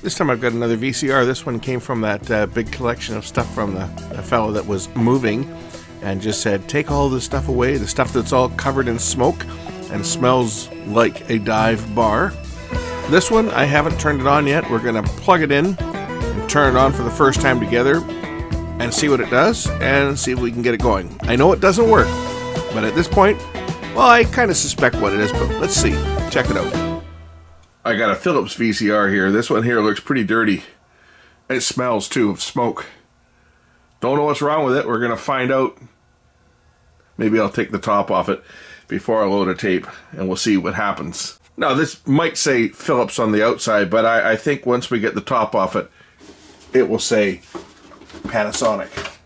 This time I've got another VCR. This one came from that big collection of stuff from the fellow that was moving and just said, take all the stuff away, the stuff that's all covered in smoke and smells like a dive bar. This one, I haven't turned it on yet. We're going to plug it in and turn it on for the first time together and see what it does and see if we can get it going. I know it doesn't work, but at this point, well, I kind of suspect what it is, but let's see. Check it out. I got a Philips VCR here. This one here looks pretty dirty. It smells too of smoke. Don't know what's wrong with it. We're going to find out. Maybe I'll take the top off it before I load a tape and we'll see what happens. Now this might say Philips on the outside, but I think once we get the top off it, it will say Panasonic.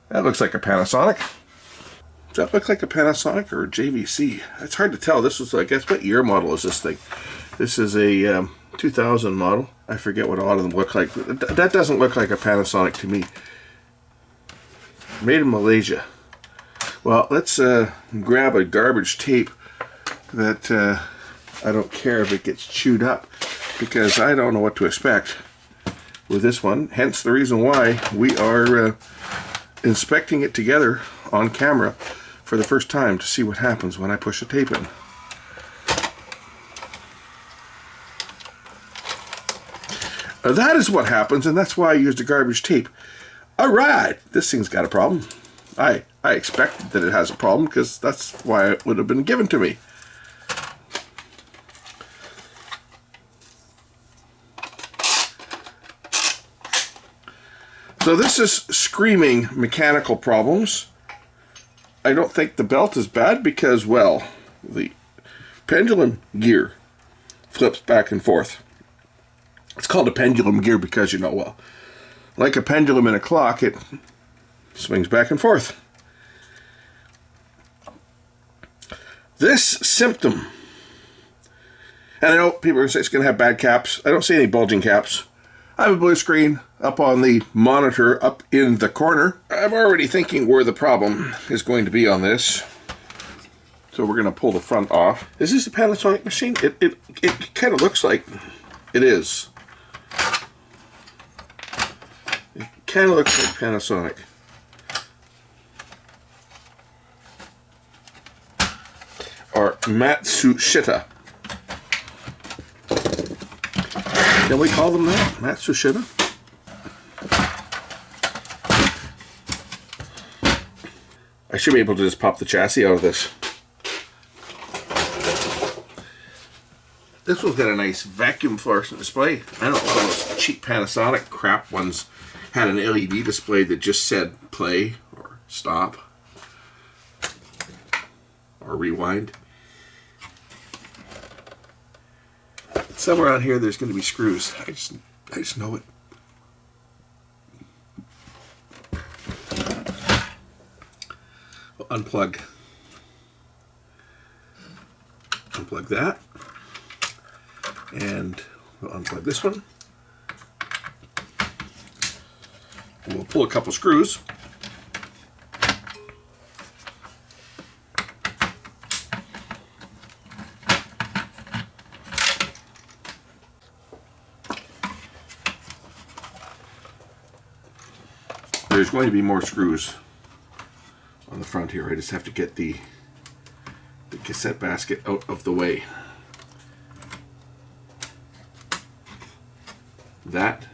That looks like a Panasonic. Does that look like a Panasonic or a JVC? It's hard to tell. This was, I guess, what year model is this thing? This is a 2000 model. I forget what a lot of them look like. That doesn't look like a Panasonic to me. Made in Malaysia. Well, let's grab a garbage tape that I don't care if it gets chewed up, because I don't know what to expect with this one. Hence the reason why we are inspecting it together on camera for the first time to see what happens when I push a tape in. That is what happens, and that's why I used a garbage tape. Alright, this thing's got a problem. I expected that it has a problem, because that's why it would have been given to me. So this is screaming mechanical problems. I don't think the belt is bad because, well, the pendulum gear flips back and forth. It's called a pendulum gear because, you know, well, like a pendulum in a clock, it swings back and forth. This symptom, and I know people are going to say it's going to have bad caps. I don't see any bulging caps. I have a blue screen up on the monitor up in the corner. I'm already thinking where the problem is going to be on this. So we're going to pull the front off. Is this a Panasonic machine? It kind of looks like it is. It kind of looks like Panasonic. Or Matsushita. Can we call them that? Matsushita? I should be able to just pop the chassis out of this. This one's got a nice vacuum fluorescent display. I don't know if those cheap Panasonic crap ones had an LED display that just said play or stop or rewind. Somewhere on here there's going to be screws. I just know it. We'll unplug that, and we'll unplug this one. And we'll pull a couple screws. There's going to be more screws on the front here. I just have to get the cassette basket out of the way. That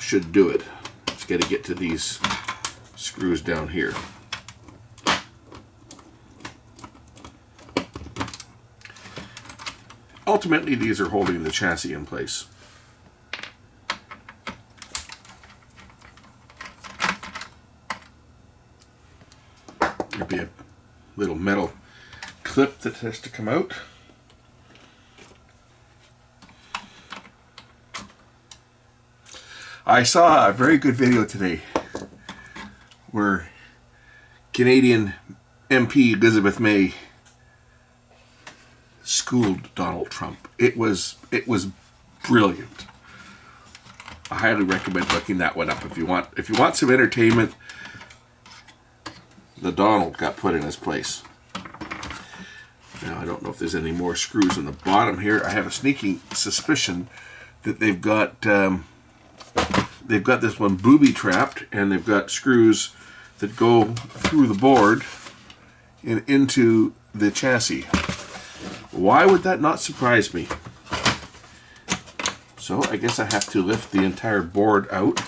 should do it. Just got to get to these screws down here. Ultimately, these are holding the chassis in place. There'll be a little metal clip that has to come out. I saw a very good video today where Canadian MP Elizabeth May schooled Donald Trump. It was brilliant. I highly recommend looking that one up if you want some entertainment. The Donald got put in his place. Now I don't know if there's any more screws on the bottom here. I have a sneaking suspicion that they've got this one booby trapped, and they've got screws that go through the board and into the chassis. Why would that not surprise me? So I guess I have to lift the entire board out.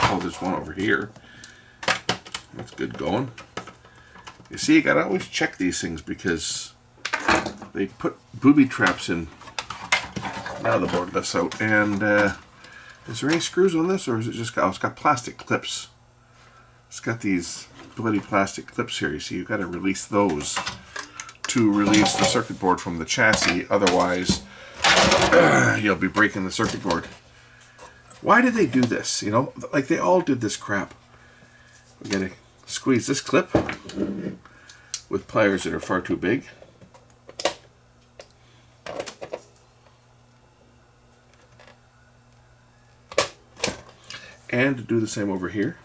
Oh, there's one over here. That's good going. You see, you gotta always check these things because they put booby traps in. Now the board lifts out. And is there any screws on this, or is it just got? Oh, it's got plastic clips. It's got these bloody plastic clips here. You see, you've got to release those to release the circuit board from the chassis. Otherwise, you'll be breaking the circuit board. Why did they do this? You know, like they all did this crap. We gotta squeeze this clip with pliers that are far too big. And do the same over here.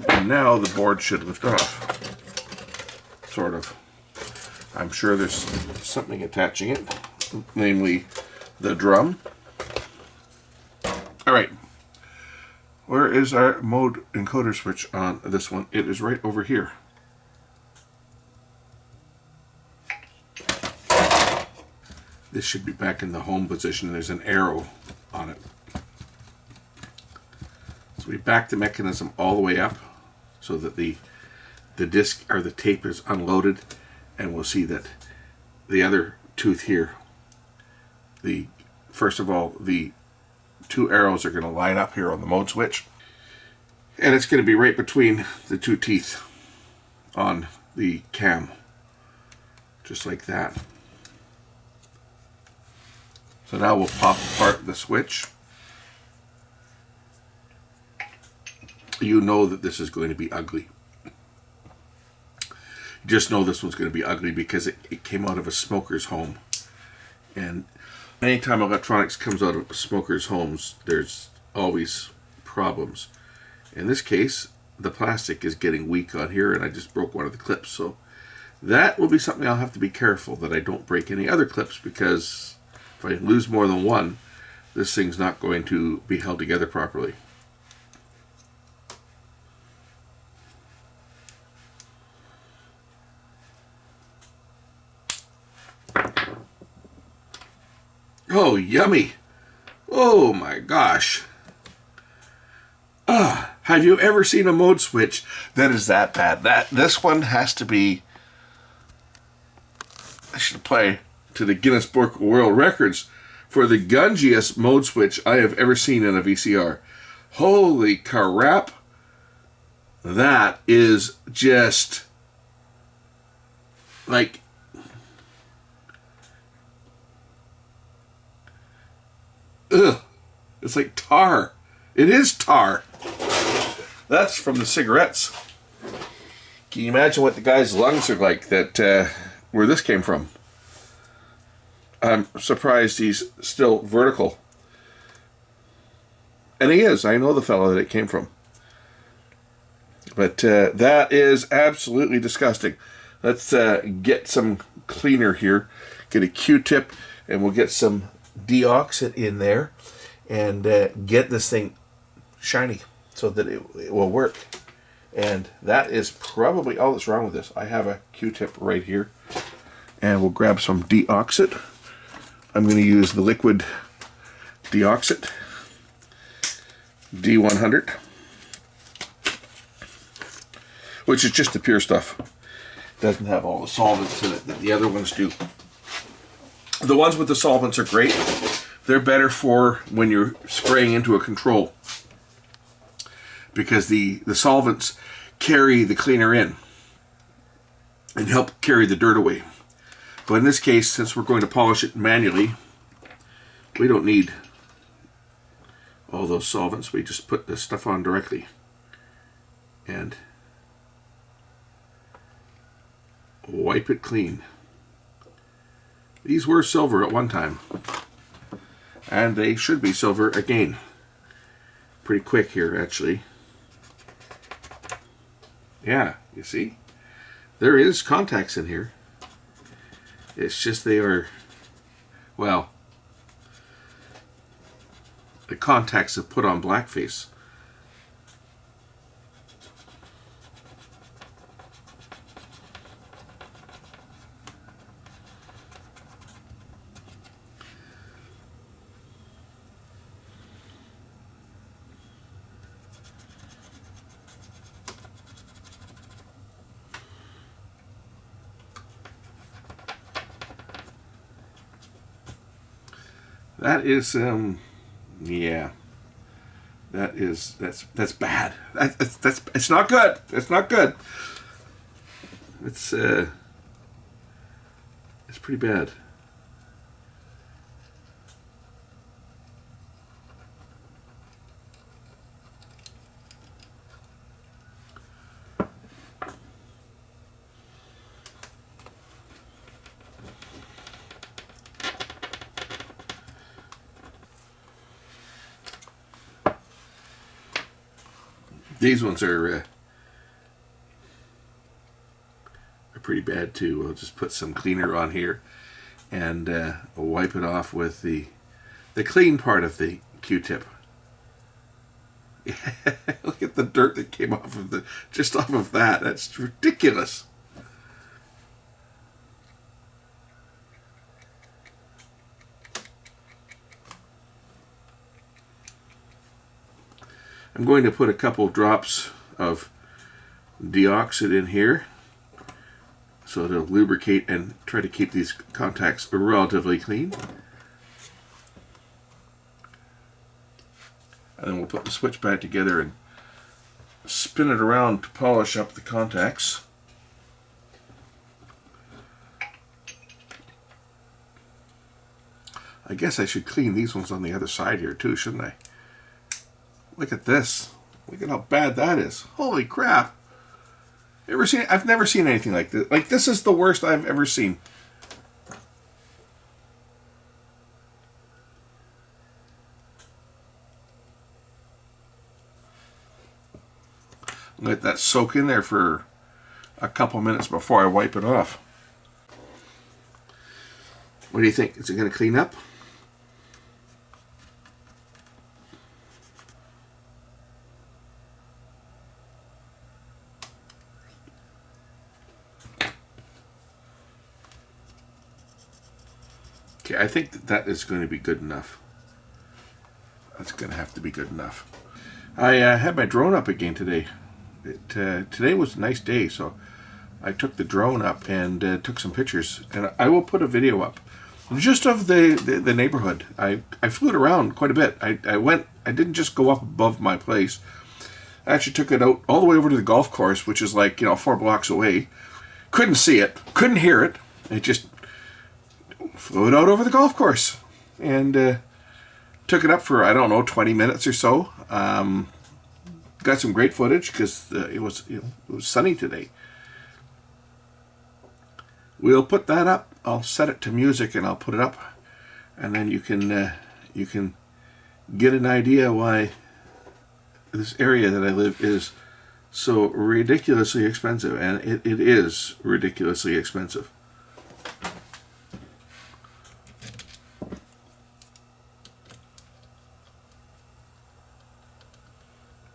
And now the board should lift off. Sort of. I'm sure there's something attaching it, namely the drum. Alright. Where is our mode encoder switch on this one? It is right over here. This should be back in the home position. There's an arrow on it. So we back the mechanism all the way up so that the disc or the tape is unloaded, and we'll see that the other tooth here, first of all, the two arrows are going to line up here on the mode switch, and it's going to be right between the two teeth on the cam, just like that. So now we'll pop apart the switch. You know that this is going to be ugly. Just know this one's going to be ugly because it came out of a smoker's home. And anytime electronics comes out of smokers' homes, there's always problems. In this case, the plastic is getting weak on here, and I just broke one of the clips. So that will be something I'll have to be careful that I don't break any other clips, because if I lose more than one, this thing's not going to be held together properly. Oh, yummy. Oh my gosh. Have you ever seen a mode switch that is that bad? This one has to be, I should apply to the Guinness Book of World Records for the gungiest mode switch I have ever seen in a VCR. Holy crap. That is just like, ugh, it's like tar. It is tar. That's from the cigarettes. Can you imagine what the guy's lungs are like that where this came from? I'm surprised he's still vertical. And he is. I know the fellow that it came from. But that is absolutely disgusting. Let's get some cleaner here. Get a Q-tip, and we'll get some deoxit in there and get this thing shiny so that it will work. And that is probably all that's wrong with this. I have a Q-tip right here, and we'll grab some deoxit. I'm going to use the liquid deoxit, D100, which is just the pure stuff. Doesn't have all the solvents in it that the other ones do. The ones with the solvents are great. They're better for when you're spraying into a control, because the solvents carry the cleaner in and help carry the dirt away. But in this case, since we're going to polish it manually, we don't need all those solvents. We just put this stuff on directly and wipe it clean. These were silver at one time, and they should be silver again. Pretty quick here, actually. Yeah, you see? There is contacts in here. It's just they are, well, the contacts have put on blackface. That is, yeah, that's bad. That's it's not good. It's not good. It's pretty bad. These ones are pretty bad too. We'll just put some cleaner on here and we'll wipe it off with the clean part of the Q-tip. Look at the dirt that came off of just off of that. That's ridiculous. I'm going to put a couple drops of deoxit in here so it'll lubricate and try to keep these contacts relatively clean. And then we'll put the switch back together and spin it around to polish up the contacts. I guess I should clean these ones on the other side here too, shouldn't I? Look at this. Look at how bad that is. Holy crap. Ever seen it? I've never seen anything like this. Like, this is the worst I've ever seen. Let that soak in there for a couple minutes before I wipe it off. What do you think? Is it going to clean up? Okay, I think that is going to be good enough. That's going to have to be good enough. I had my drone up again today. Today was a nice day, so I took the drone up and took some pictures. And I will put a video up just of the neighborhood. I flew it around quite a bit. I didn't just go up above my place. I actually took it out all the way over to the golf course, which is like, 4 blocks away. Couldn't see it, couldn't hear it. It just flew it out over the golf course and took it up for, I don't know, 20 minutes or so. Got some great footage because it was sunny today. We'll put that up. I'll set it to music and I'll put it up, and then you can get an idea why this area that I live is so ridiculously expensive, and it is ridiculously expensive.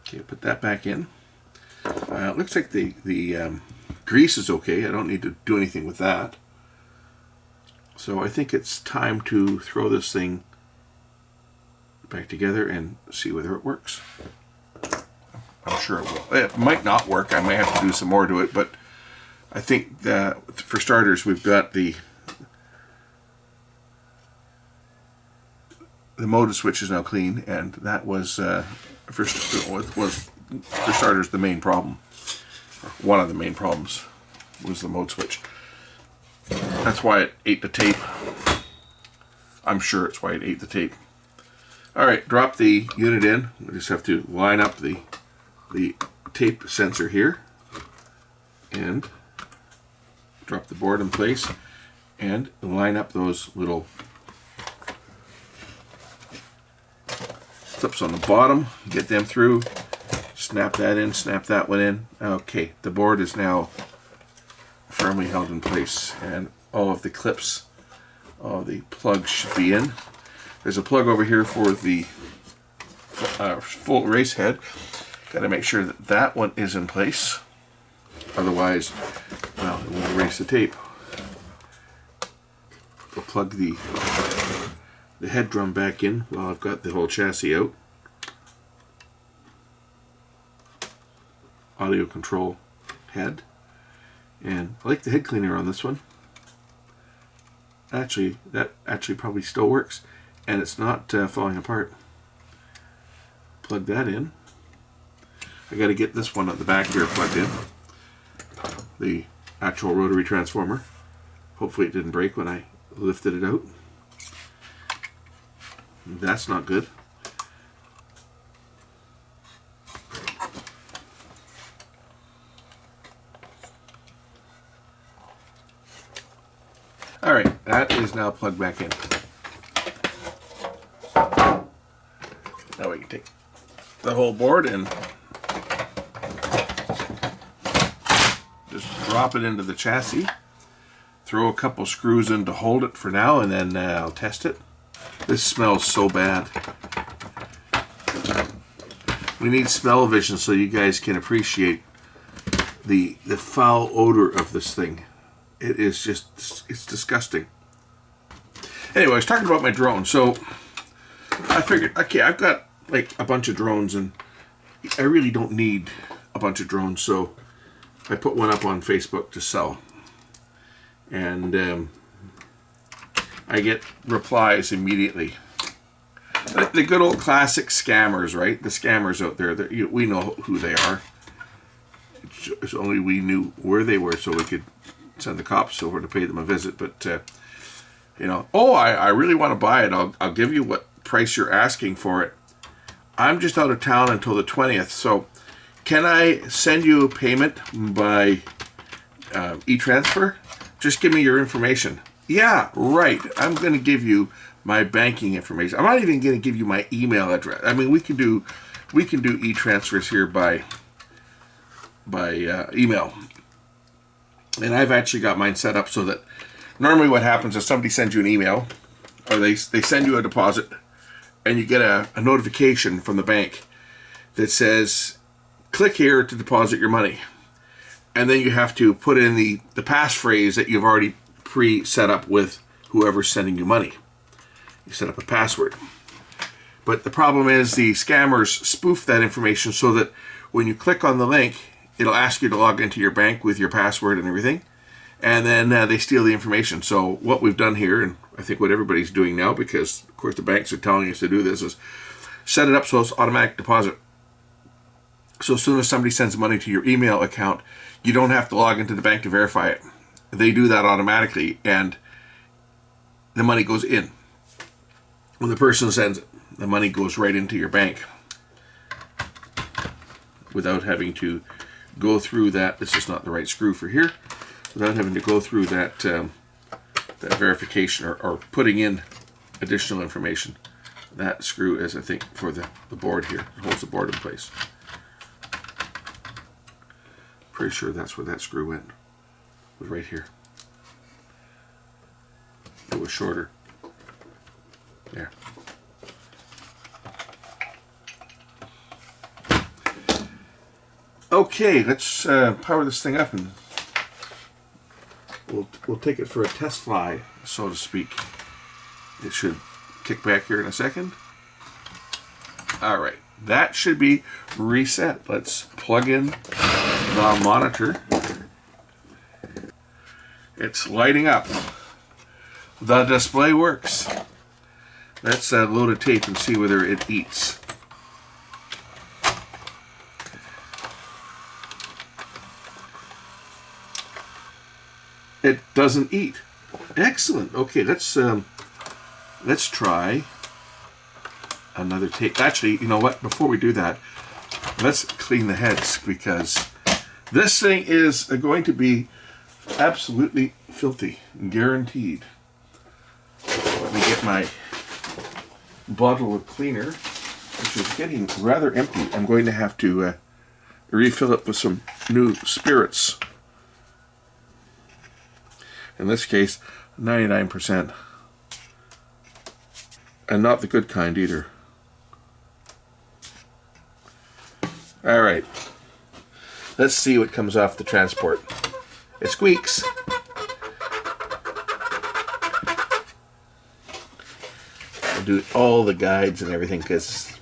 Okay, put that back in. It looks like the grease is okay. I don't need to do anything with that. So I think it's time to throw this thing back together and see whether it works. I'm sure it will. It might not work. I may have to do some more to it, but I think that for starters, we've got the mode switch is now clean, and that was for starters the main problem. One of the main problems was the mode switch. That's why it ate the tape. I'm sure it's why it ate the tape. Alright, drop the unit in. We just have to line up the tape sensor here and drop the board in place and line up those little clips on the bottom, get them through, snap that in, snap that one in. Okay, the board is now firmly held in place, and all of the clips, all the plugs should be in. There's a plug over here for the full race head. Got to make sure that that one is in place. Otherwise, well, it will erase the tape. We'll plug the head drum back in while I've got the whole chassis out. Audio control head. And I like the head cleaner on this one. Actually, that actually probably still works. And it's not falling apart. Plug that in. I got to get this one at the back here plugged in. The actual rotary transformer. Hopefully it didn't break when I lifted it out. That's not good. Alright, that is now plugged back in. Now we can take the whole board and just drop it into the chassis. Throw a couple screws in to hold it for now, and then I'll test it. This smells so bad. We need smell vision so you guys can appreciate the foul odor of this thing. It is just, it's disgusting. Anyway, I was talking about my drone. So I figured, okay, I've got like a bunch of drones, and I really don't need a bunch of drones. So I put one up on Facebook to sell. And I get replies immediately. The good old classic scammers, right? The scammers out there, we know who they are. It's only we knew where they were so we could send the cops over to pay them a visit. But, you know, oh, I really want to buy it. I'll give you what price you're asking for it. I'm just out of town until the 20th, so can I send you a payment by e-transfer? Just give me your information. Yeah, right. I'm going to give you my banking information. I'm not even going to give you my email address. I mean, we can do e-transfers here by email. And I've actually got mine set up so that normally what happens is somebody sends you an email, or they send you a deposit, and you get a notification from the bank that says, click here to deposit your money. And then you have to put in the passphrase that you've already pre-set up with whoever's sending you money. You set up a password. But the problem is the scammers spoof that information so that when you click on the link, it'll ask you to log into your bank with your password and everything. And then they steal the information. So what we've done here, and I think what everybody's doing now, because of course the banks are telling us to do this, is set it up so it's automatic deposit. So as soon as somebody sends money to your email account, you don't have to log into the bank to verify it. They do that automatically, and the money goes in. When the person sends it, the money goes right into your bank without having to go through that. This is not the right screw for here. Without having to go through that that verification or putting in additional information. That screw is, I think, for the board here. It holds the board in place. Pretty sure that's where that screw went. It was right here. It was shorter. There. Okay, let's power this thing up, and we'll take it for a test fly, so to speak. It should kick back here in a second. All right, that should be reset. Let's plug in the monitor. It's lighting up. The display works. Let's load a tape and see whether it eats. It doesn't eat. Excellent. Okay, let's try another tape. Actually, you know what? Before we do that, let's clean the heads, because this thing is going to be absolutely filthy, guaranteed. Let me get my bottle of cleaner, which is getting rather empty. I'm going to have to refill it with some new spirits. In this case, 99%. And not the good kind either. Alright. Let's see what comes off the transport. It squeaks. I'll do all the guides and everything because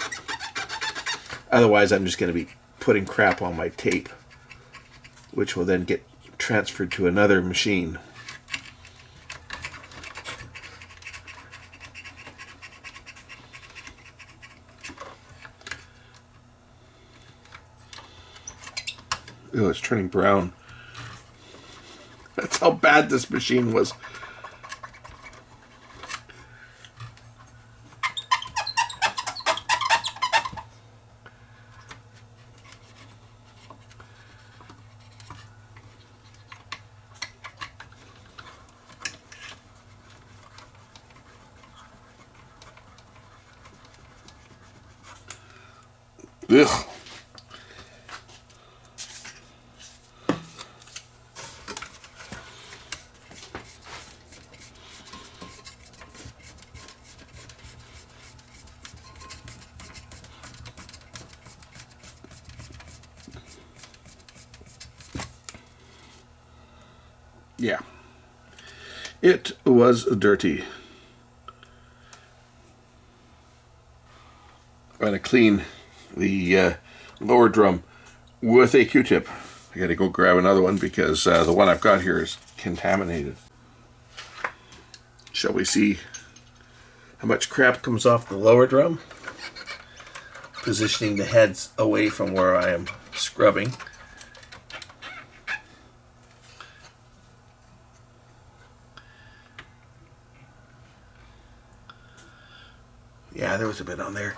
otherwise I'm just going to be putting crap on my tape, which will then get transferred to another machine. Oh, it's turning brown. That's how bad this machine was. Ugh. Yeah, it was dirty. I'm going to clean the lower drum with a Q-tip. I got to go grab another one because the one I've got here is contaminated. Shall we see how much crap comes off the lower drum? Positioning the heads away from where I am scrubbing. Yeah, there was a bit on there.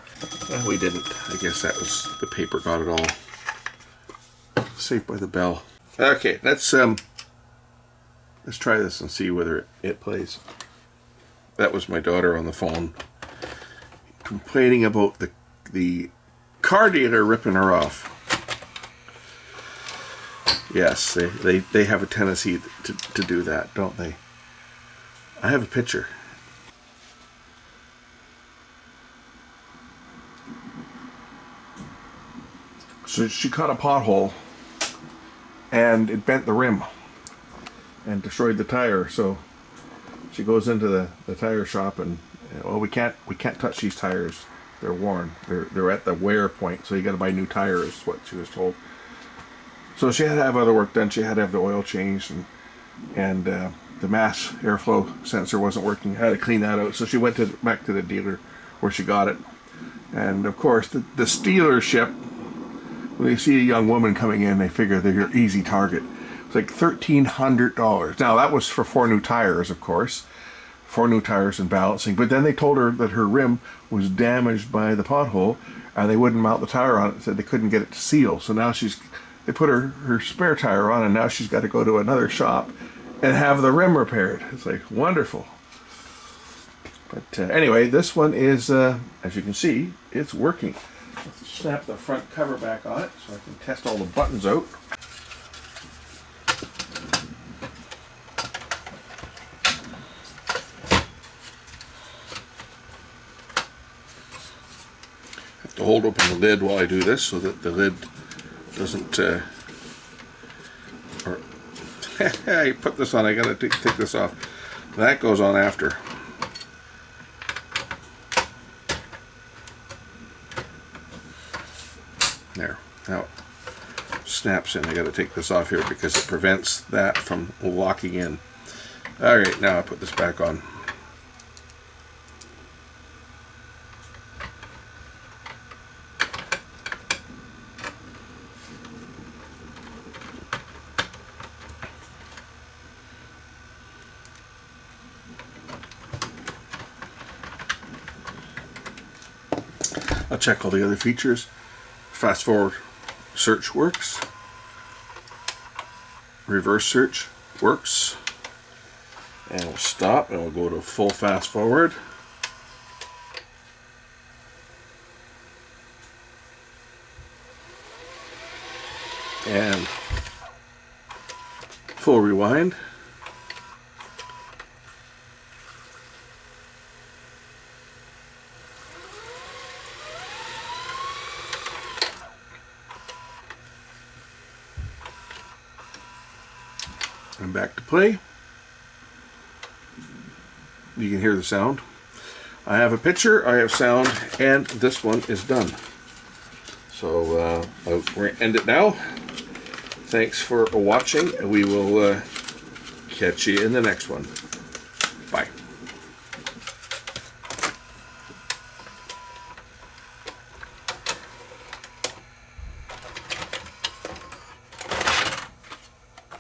Well, we didn't. I guess that was the paper got it all. Saved by the bell. Okay, let's try this and see whether it plays. That was my daughter on the phone complaining about the car dealer ripping her off. Yes, they have a tendency to do that, don't they? I have a picture. So she caught a pothole and it bent the rim and destroyed the tire. So she goes into the tire shop and, well, we can't touch these tires. They're worn. They're at the wear point. So you got to buy new tires, is what she was told. So she had to have other work done. She had to have the oil changed and the mass airflow sensor wasn't working. Had to clean that out. So she went back to the dealer where she got it. And of course the dealership, when they see a young woman coming in, they figure they're your easy target. It's like $1,300. Now, that was for 4 new tires, of course. 4 new tires and balancing. But then they told her that her rim was damaged by the pothole, and they wouldn't mount the tire on it. Said they couldn't get it to seal. So now they put her spare tire on, and now she's got to go to another shop and have the rim repaired. It's like, wonderful. But anyway, this one is, as you can see, it's working. Let's snap the front cover back on it so I can test all the buttons out. Have to hold open the lid while I do this so that the lid doesn't I put this on, I gotta take this off. That goes on after. There, now it snaps in. I got to take this off here because it prevents that from locking in. Alright, now I put this back on. I'll check all the other features. Fast forward search works. Reverse search works. And we'll stop and we'll go to full fast forward. And full rewind. And back to play. You can hear the sound. I have a picture, I have sound, and this one is done. So we're going to end it now. Thanks for watching, and we will catch you in the next one.